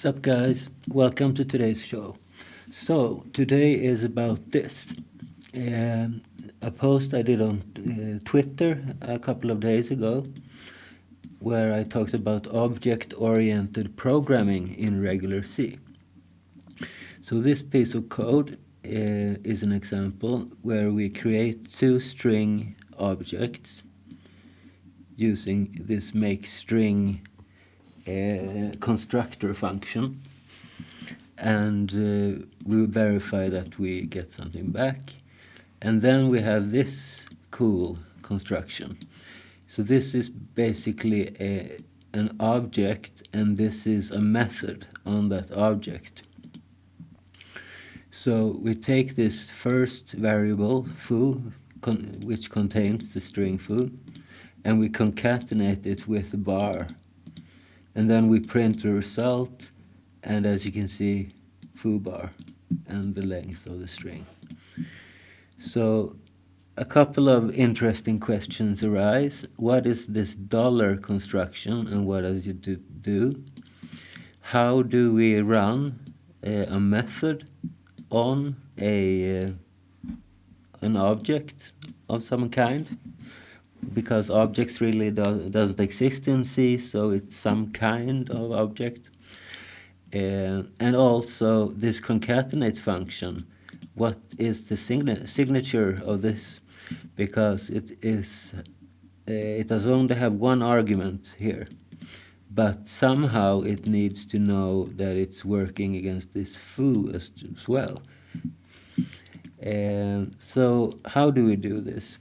Sup guys, welcome to today's show. So today is about this. A post I did on Twitter a couple of days ago where I talked about object-oriented programming in regular C. So this piece of code is an example where we create two string objects using this makeString constructor function, and we verify that we get something back, and then we have this cool construction. So this is basically an object, and this is a method on that object. So we take this first variable foo, which contains the string foo, and we concatenate it with a bar. And then we print the result, and as you can see, foo bar and the length of the string. So a couple of interesting questions arise. What is this dollar construction and what does it do? How do we run a method on an object of some kind? Because objects really doesn't exist in C, so it's some kind of object. And also this concatenate function, what is the signature of this? Because it does only have one argument here, but somehow it needs to know that it's working against this foo as well. So how do we do this?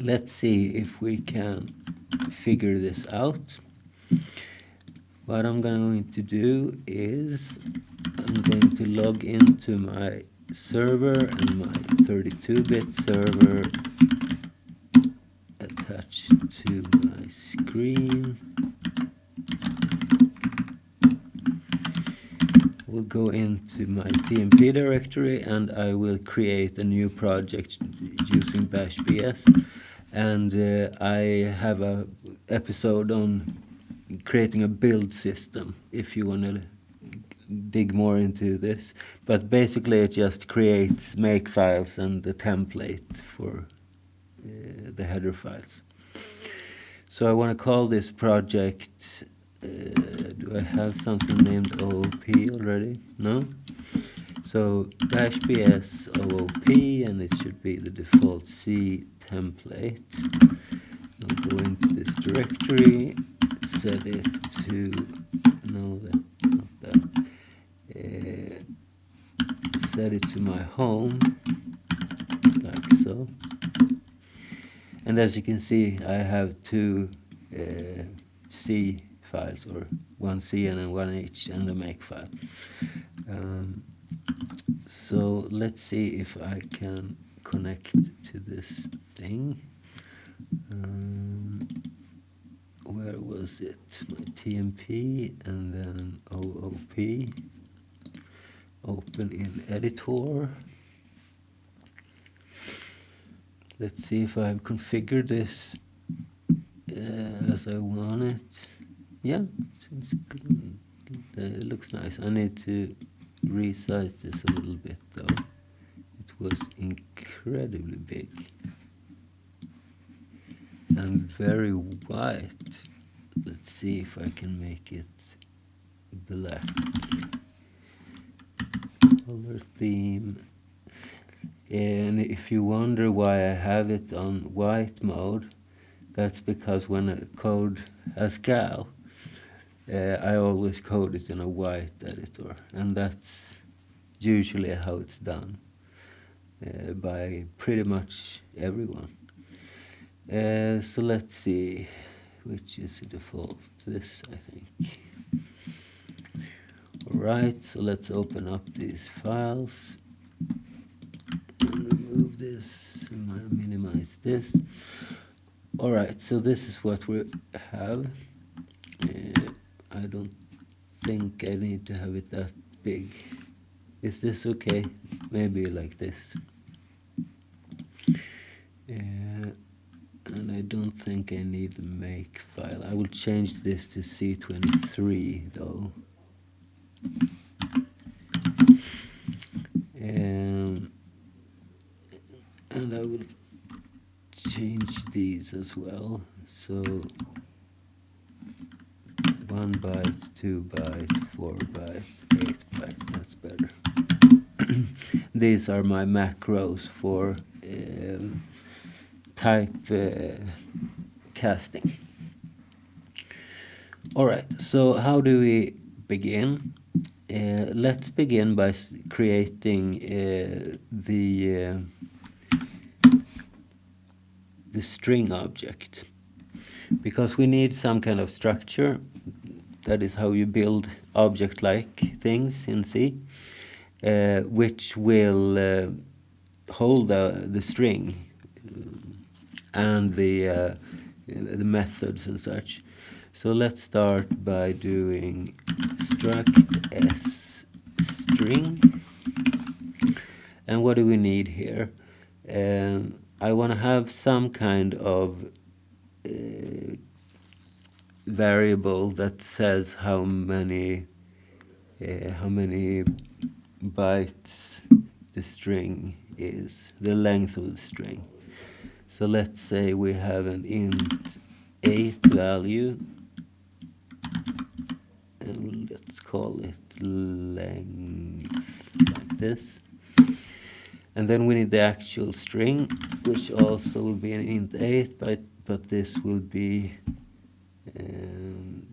Let's see if we can figure this out. What I'm going to do is I'm going to log into my server and my 32-bit server attached to my screen. We'll go into my TMP directory and I will create a new project using bash bs. And I have an episode on creating a build system if you want to dig more into this. But basically it just creates make files and the template for the header files. So I want to call this project, do I have something named OOP already? No? So bash bs OOP, and it should be the default C template. I'll go into this directory, set it to, no, not that. Set it to my home, like so. And as you can see, I have two C files, or one C and then one H, and the make file. So let's see if I can connect to this thing. Where was it? My TMP and then OOP. Open in editor. Let's see if I've configured this as I want it. Yeah, seems good. It looks nice. I need to resize this a little bit though. It was incredibly big and very white. Let's see if I can make it black. Color theme. And if you wonder why I have it on white mode, that's because when I code Haskell, I always code it in a white editor, and that's usually how it's done by pretty much everyone. So let's see, which is the default? This, I think. Alright, so let's open up these files and remove this and minimize this. Alright, so this is what we have. I don't think I need to have it that big. Is this okay? Maybe like this. And I don't think I need the make file. I will change this to C23 though. And I will change these as well. So 1 byte, 2 byte, 4 byte, 8 byte, that's better. These are my macros for type casting. Alright, so how do we begin? Let's begin by creating the string object, because we need some kind of structure. That is how you build object-like things in C, which will hold the string and the methods and such. So let's start by doing struct s string. And what do we need here? I want to have some kind of variable that says how many bytes the string is, the length of the string. So let's say we have an int 8 value, and let's call it length, like this. And then we need the actual string, which also will be an int 8, but this will be,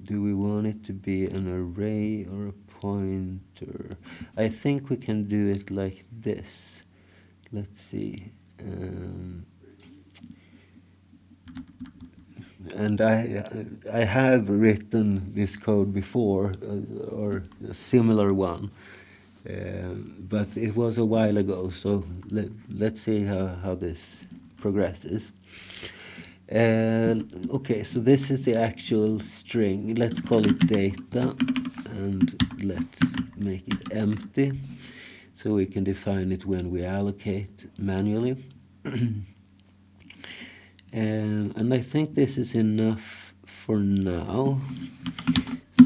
do we want it to be an array or a pointer? I think we can do it like this. Let's see. And I have written this code before, or a similar one, but it was a while ago, so let's see how this progresses. Okay, so this is the actual string. Let's call it data, and let's make it empty, so we can define it when we allocate manually. And I think this is enough for now.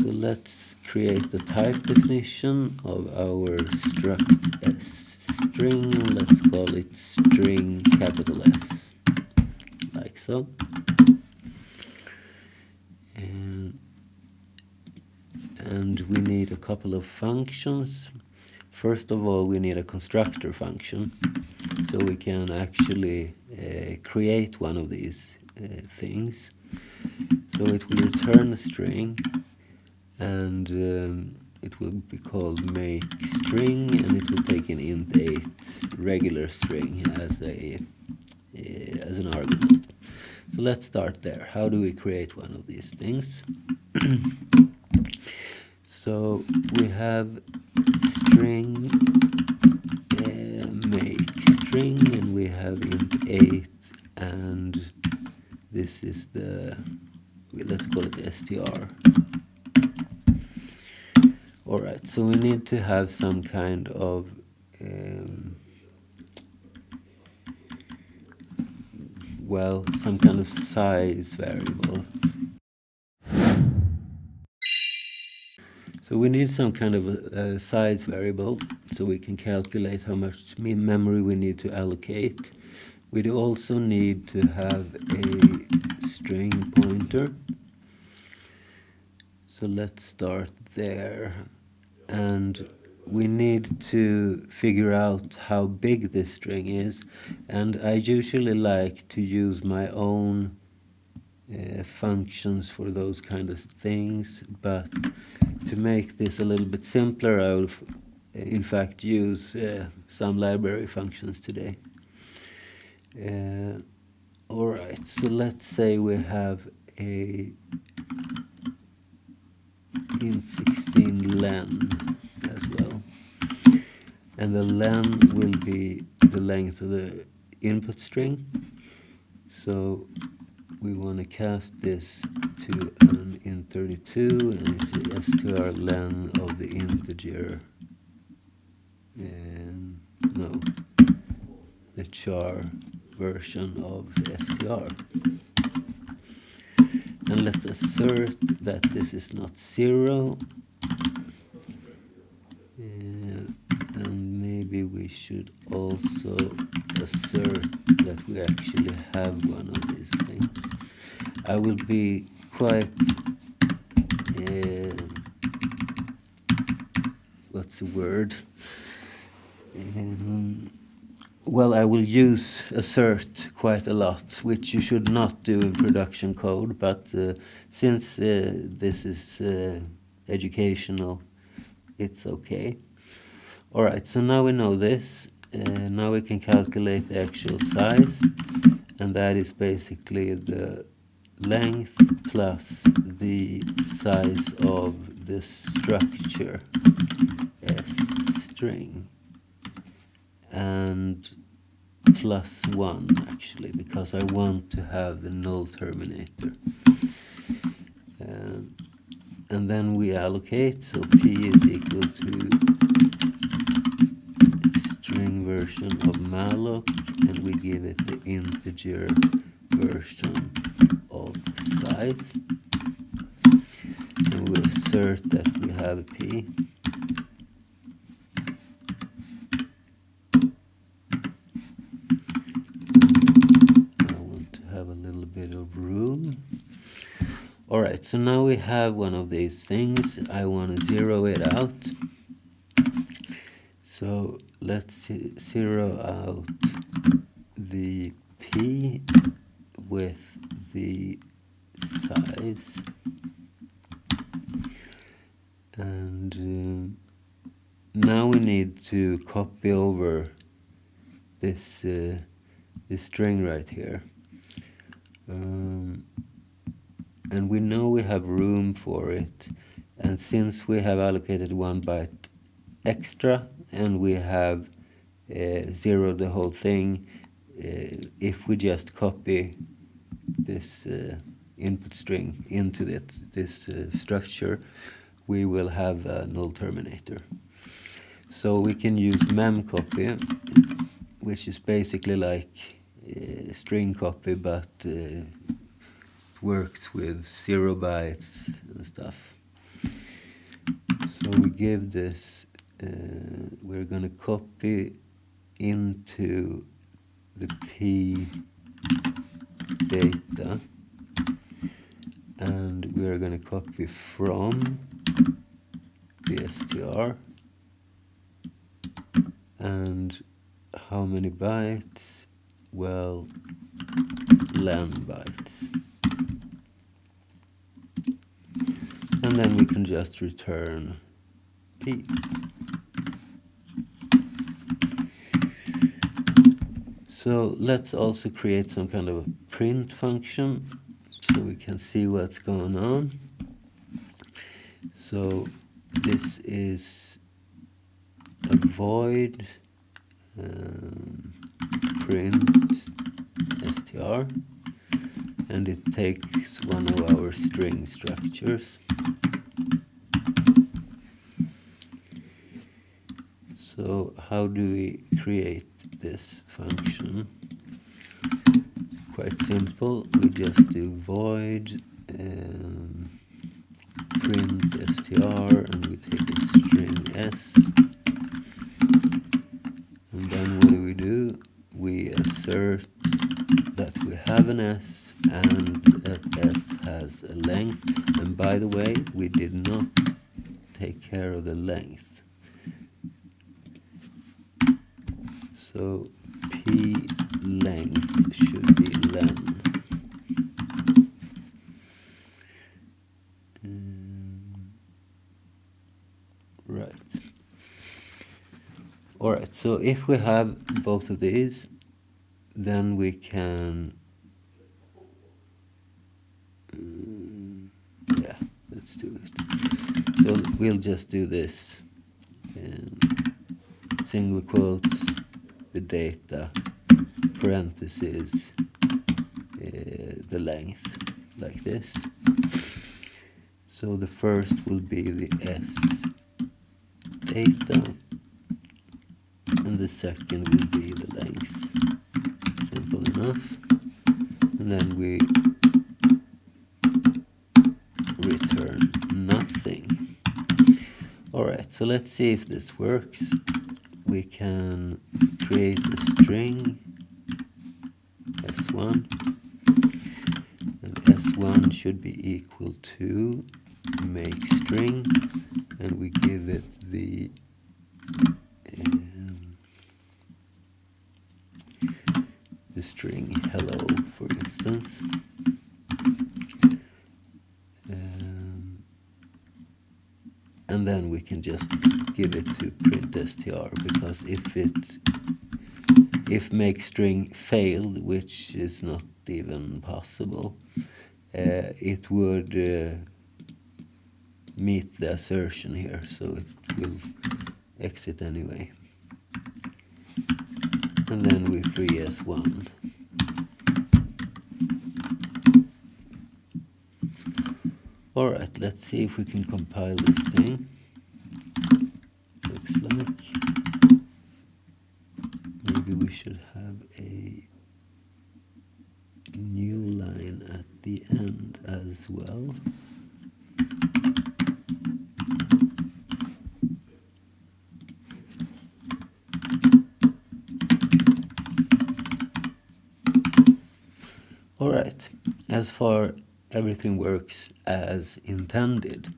So let's create the type definition of our struct s string. Let's call it string capital S, like so. And we need a couple of functions. First of all, we need a constructor function, so we can actually create one of these things. So it will return a string, and it will be called make string, and it will take an int 8 regular string as an argument. So let's start there. How do we create one of these things? So we have string make string, and we have int 8, and this is the, let's call it str. Alright, so we need to have some kind of some kind of size variable. So we need some kind of a size variable, so we can calculate how much memory we need to allocate. We also need to have a string pointer. So let's start there. And we need to figure out how big this string is. And I usually like to use my own functions for those kind of things, but to make this a little bit simpler, I will in fact use some library functions today. Alright, so let's say we have a int 16 len as well, and the len will be the length of the input string. So we want to cast this to an int 32, and it's the str len of the integer, the char version of the str. And let's assert that this is not 0, we should also assert that we actually have one of these things. I will be quite what's the word? Well, I will use assert quite a lot, which you should not do in production code, but since this is educational, it's okay. Alright, so now we know this. Now we can calculate the actual size, and that is basically the length plus the size of the structure string, and plus 1 actually, because I want to have the null terminator. And then we allocate, so p is equal to string version of malloc, and we give it the integer version of size, and we assert that we have a p. I want to have a little bit of room. Alright, so now we have one of these things. I want to zero it out. So let's zero out the p with the size. And now we need to copy over this string right here. And we know we have room for it, and since we have allocated 1 byte extra and we have zeroed the whole thing, if we just copy this input string into this structure, we will have a null terminator. So we can use memcopy, which is basically like string copy, but works with 0 bytes and stuff. So we give this, we're going to copy into the p data, and we're going to copy from the str, and how many bytes? Well, len bytes. And then we can just return p. So let's also create some kind of a print function so we can see what's going on. So this is a void print str, and it takes one of our string structures. So how do we create this function? Quite simple. We just do void print str, and we take a string s, and then what do? We assert that we have an s and that s has a length, and by the way, we did not take care of the length. So p length should be len. Right. Alright, so if we have both of these, then we can yeah, let's do it. So we'll just do this in single quotes, the data, parentheses, the length, like this. So the first will be the s data, and the second will be the length. Simple enough. And then we return nothing. Alright, so let's see if this works. we can create a string s1, and s1 should be equal to make string, and we give it the string hello, for instance. And then we can just give it to print str, because if make string failed, which is not even possible, it would meet the assertion here, so it will exit anyway. And then we free s1. Alright, let's see if we can compile this thing. Looks like maybe we should have a new line at the end as well. Alright, as far everything works as intended.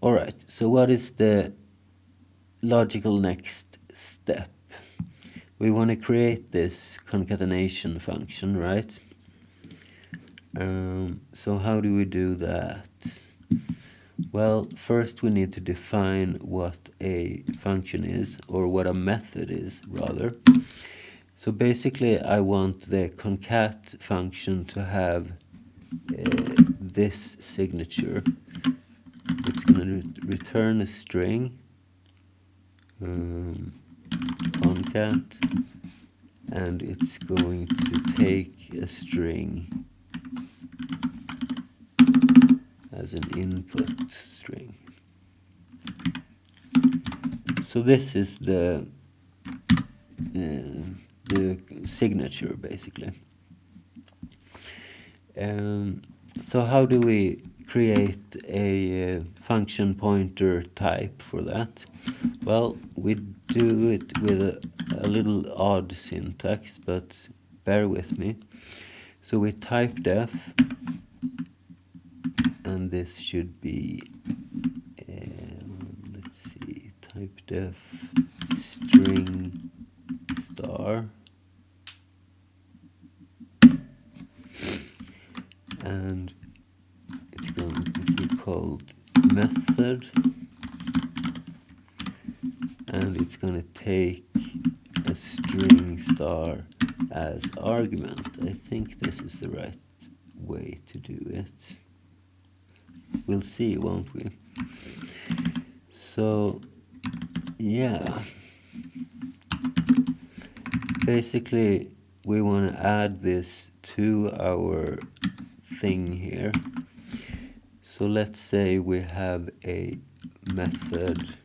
Alright, so what is the logical next step? We want to create this concatenation function, right? So how do we do that? Well, first we need to define what a function is, or what a method is, rather. So basically I want the concat function to have this signature. It's going to return a string, concat, and it's going to take a string as an input string. So this is the signature, basically. So how do we create a function pointer type for that? Well, we do it with a little odd syntax, but bear with me. So we type def, and this should be, let's see, type def string star, and it's going to be called method, and it's going to take a string star as argument. I think this is the right way to do it. We'll see, won't we? So, yeah. Basically, we want to add this to our thing here. So let's say we have a method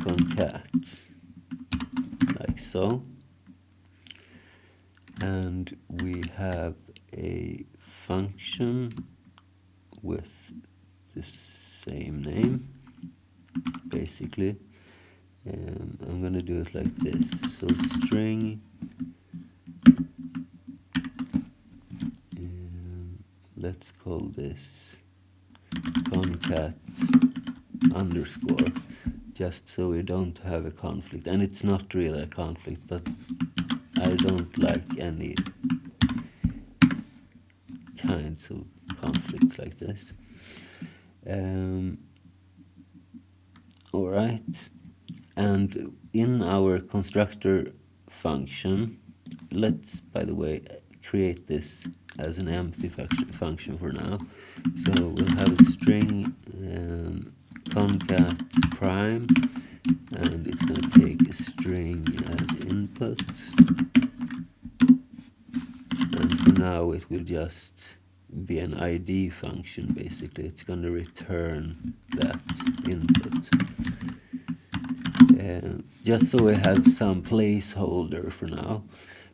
concat, like so, and we have a function with the same name, basically. I'm going to do it like this. So string, let's call this concat underscore, just so we don't have a conflict. And it's not really a conflict, but I don't like any kinds of conflicts like this. Alright, and in our constructor function, let's, by the way, create this as an empty function for now. So we'll have a string concat prime, and it's going to take a string as input, and for now it will just be an ID function. Basically it's going to return that input, just so we have some placeholder for now,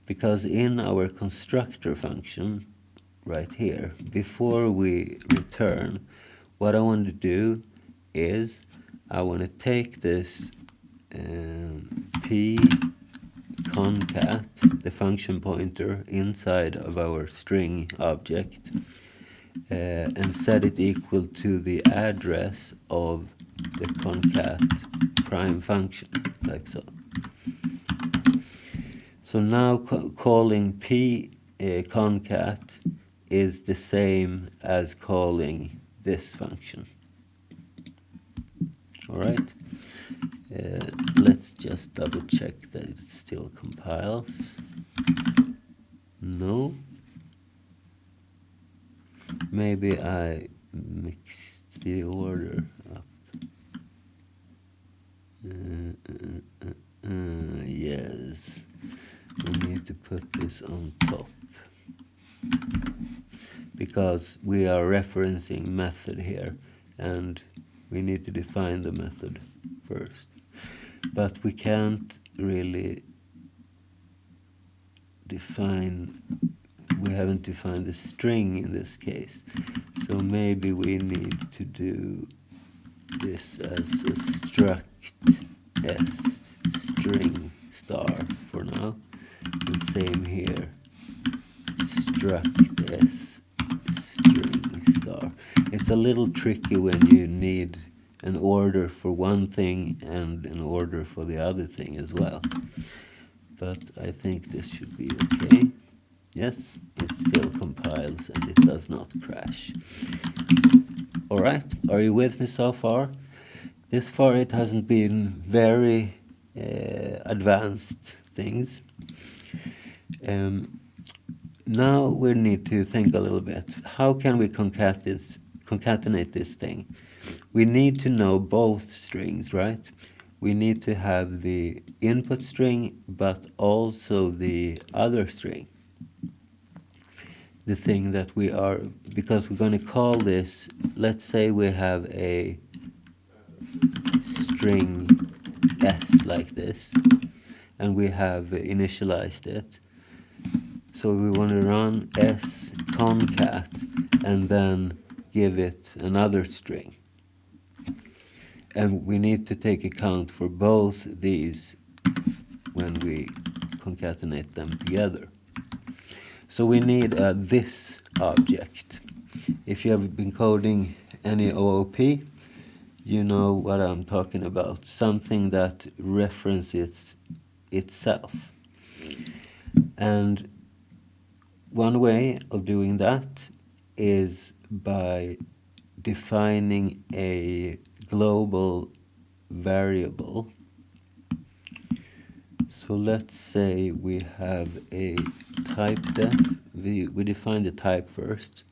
because in our constructor function right here. Before we return, what I want to do is I want to take this p concat, the function pointer inside of our string object, and set it equal to the address of the concat prime function, like so. So now calling p concat is the same as calling this function. All right. Let's just double check that it still compiles. No. Maybe I mixed the order up. Yes. We need to put this on top, because we are referencing method here, and we need to define the method first. But we can't really define, we haven't defined the string in this case. So maybe we need to do this as a struct s string star for now. And same here, struct s string star. It's a little tricky when you need an order for one thing and an order for the other thing as well. But I think this should be okay. Yes, it still compiles and it does not crash. All right, are you with me so far? This far it hasn't been very advanced things. Now we need to think a little bit. How can we concatenate this thing? We need to know both strings, right? We need to have the input string, but also the other string. The thing that we are, because we're going to call this, let's say we have a string s like this, and we have initialized it. So we want to run s concat and then give it another string. And we need to take account for both these when we concatenate them together. So we need this object. If you have been coding any OOP, you know what I'm talking about. Something that references itself. And one way of doing that is by defining a global variable. So let's say we have a type def. We define the type first.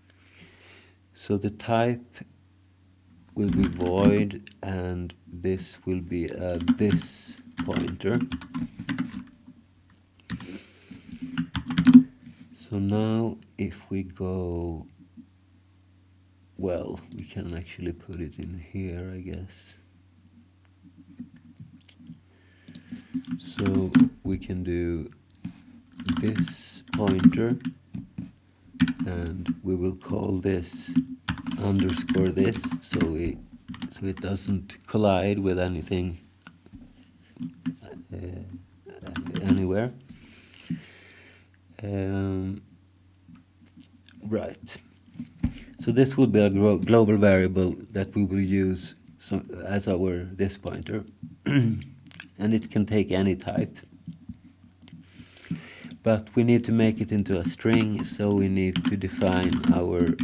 So the type will be void, and this will be a this pointer. So now if we go, well, we can actually put it in here, I guess. So we can do this pointer, and we will call this underscore this, so it doesn't collide with anything anywhere. Right. So this will be a global variable that we will use as our this pointer, and it can take any type. But we need to make it into a string, so we need to define our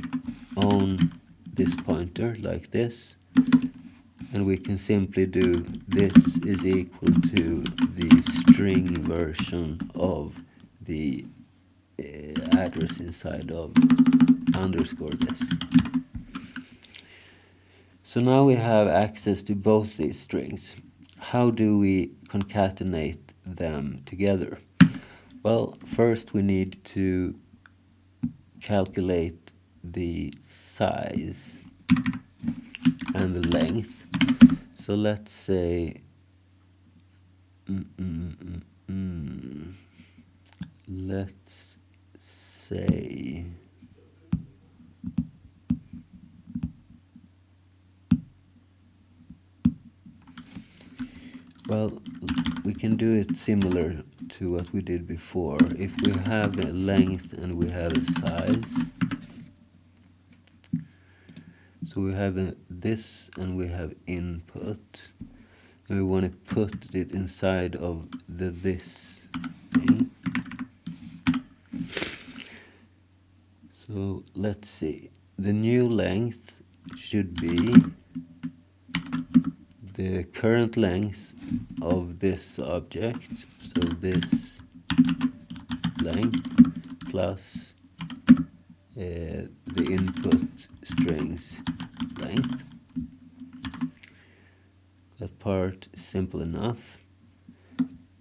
own this pointer like this, and we can simply do this is equal to the string version of the address inside of underscore this. So now we have access to both these strings. How do we concatenate them together? Well, first we need to calculate the size and the length. So let's say let's say do it similar to what we did before. If we have a length and we have a size, so we have this and we have input, and we want to put it inside of the this thing. So let's see, the new length should be the current length of this object, so this length plus the input strings length. That part is simple enough,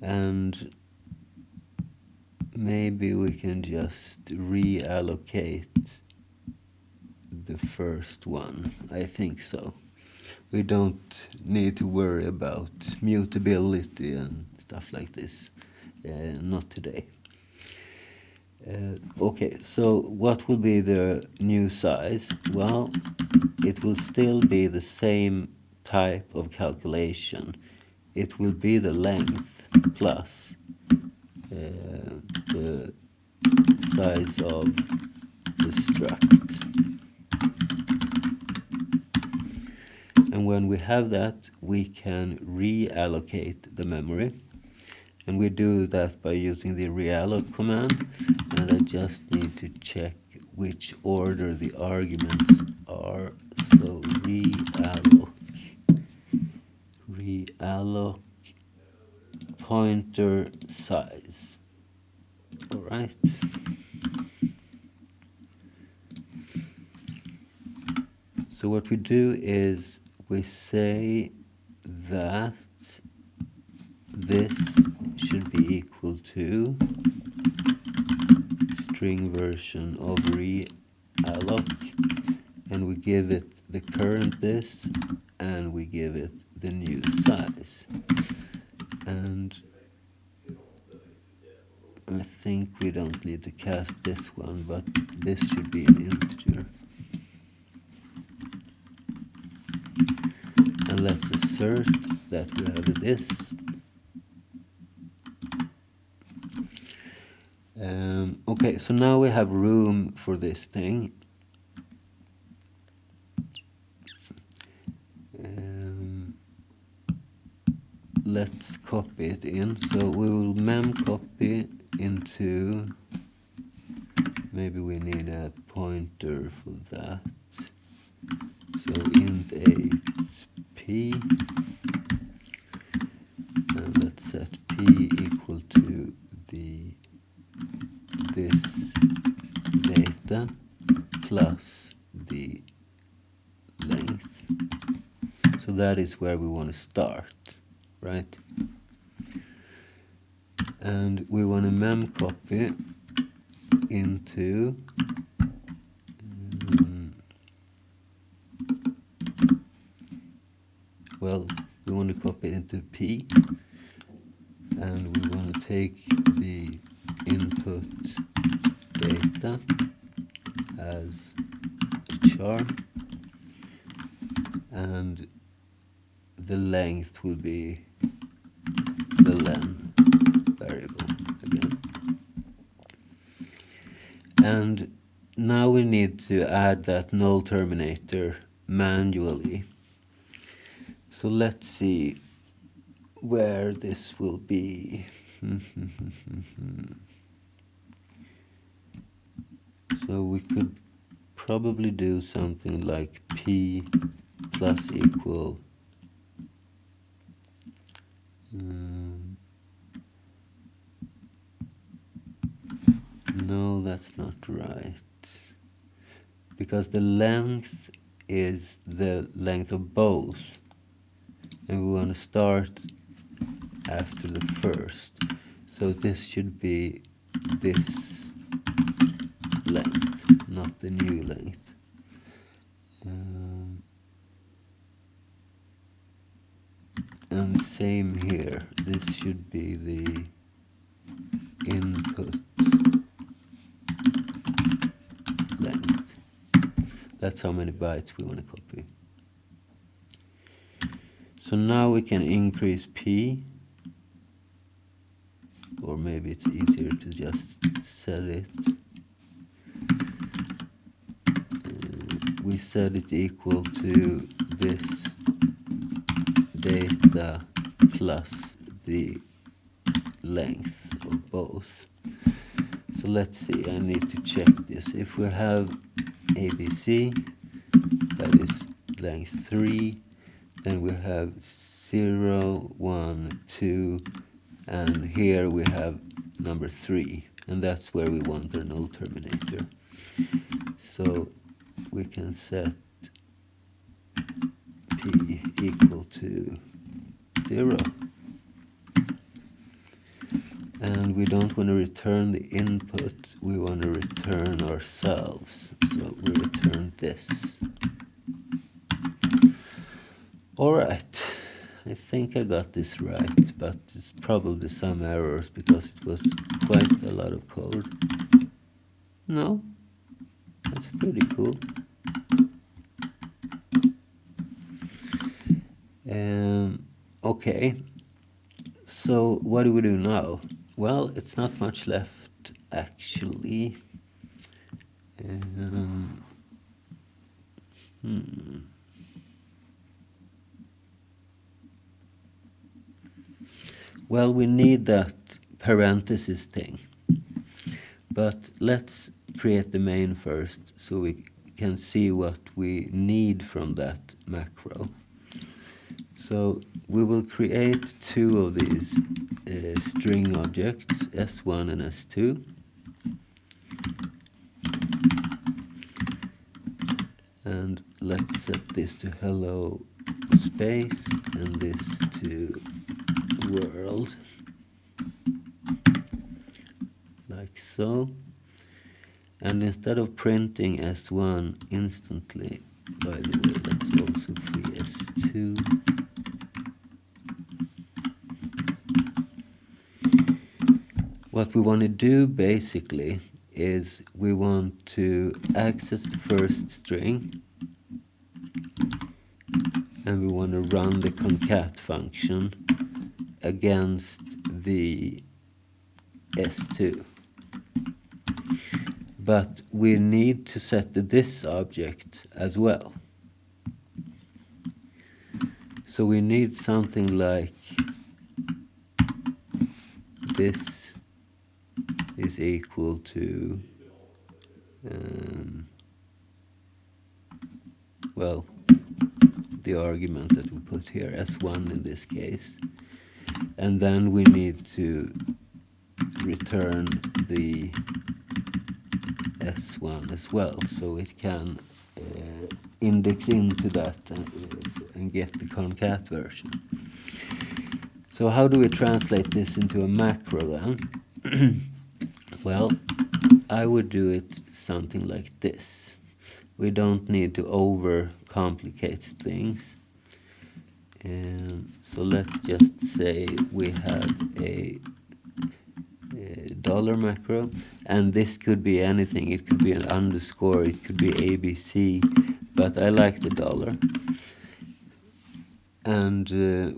and maybe we can just reallocate the first one. I think so. We don't need to worry about mutability and stuff like this. Not today. Okay, so what will be the new size? Well, it will still be the same type of calculation. It will be the length plus the size of the struct. And when we have that, we can reallocate the memory. And we do that by using the realloc command. And I just need to check which order the arguments are. So realloc pointer size. All right. So what we do is we say that this should be equal to string version of realloc, and we give it the current this, and we give it the new size. And I think we don't need to cast this one, but this should be an integer. And let's assert that we have this. Okay, so now we have room for this thing. Let's copy it in. So we will mem copy into, maybe we need a pointer for that. So int 8p, and let's set p equal to this data plus the length. So that is where we want to start, right? And we want to mem copy into well, we want to copy into P, and we want to take the input data as char, and the length will be the len variable again. And now we need to add that null terminator manually. So let's see where this will be. So we could probably do something like p plus equal no, that's not right, because the length is the length of both, and we want to start after the first, so this should be this length, not the new length. And same here, this should be the input length. That's how many bytes we want to copy. So now we can increase p, or maybe it's easier to just set it. We set it equal to this data plus the length of both. So let's see, I need to check this. If we have ABC, that is length 3, then we have 0, 1, 2, and here we have number 3, and that's where we want our null terminator. So we can set P equal to 0. And we don't want to return the input, we want to return ourselves. So we return this. Alright, I think I got this right, but it's probably some errors because it was quite a lot of code. No, that's pretty cool. Okay, so what do we do now? Well, it's not much left actually. Well, we need that parenthesis thing, but let's create the main first so we can see what we need from that macro. So we will create 2 of these string objects, S1 and S2. And let's set this to hello space and this to world, like so. And instead of printing S1 instantly, by the way, let's also free S2. What we want to do basically is we want to access the first string and we want to run the concat function against the S2. But we need to set the this object as well. So we need something like this is equal to, well, the argument that we put here, S1 in this case. And then we need to return the S1 as well, so it can index into that and get the concat version. So how do we translate this into a macro then? Well, I would do it something like this. We don't need to overcomplicate things. So let's just say we have a dollar macro, and this could be anything. It could be an underscore, it could be ABC, but I like the dollar. And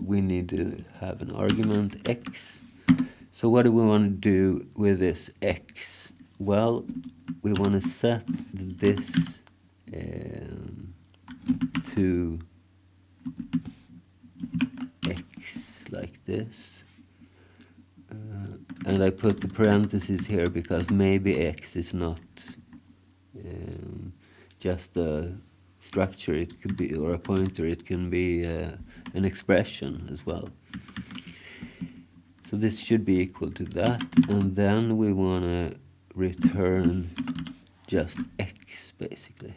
we need to have an argument x. So what do we want to do with this x? Well, we want to set this to x like this. And I put the parentheses here because maybe x is not just a structure, it could be, or a pointer, it can be an expression as well. So this should be equal to that, and then we want to return just x basically.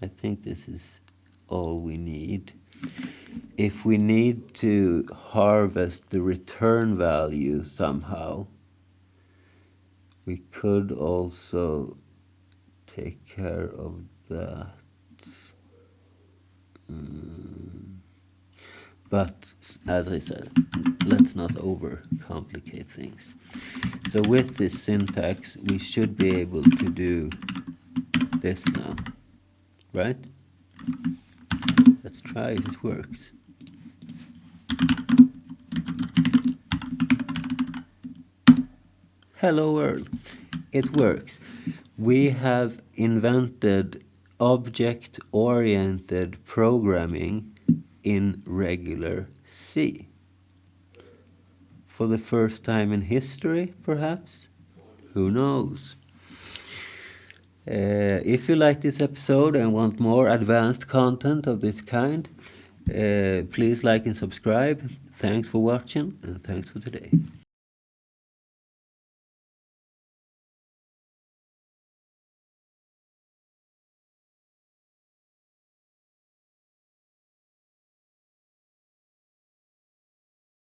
I think this is all we need. If we need to harvest the return value somehow, we could also take care of that. But as I said, let's not overcomplicate things. So with this syntax, we should be able to do this now, right? Let's try if it works. Hello world. It works. We have invented object-oriented programming in regular C. For the first time in history, perhaps? Who knows? If you like this episode and want more advanced content of this kind, please like and subscribe. Thanks for watching, and thanks for today.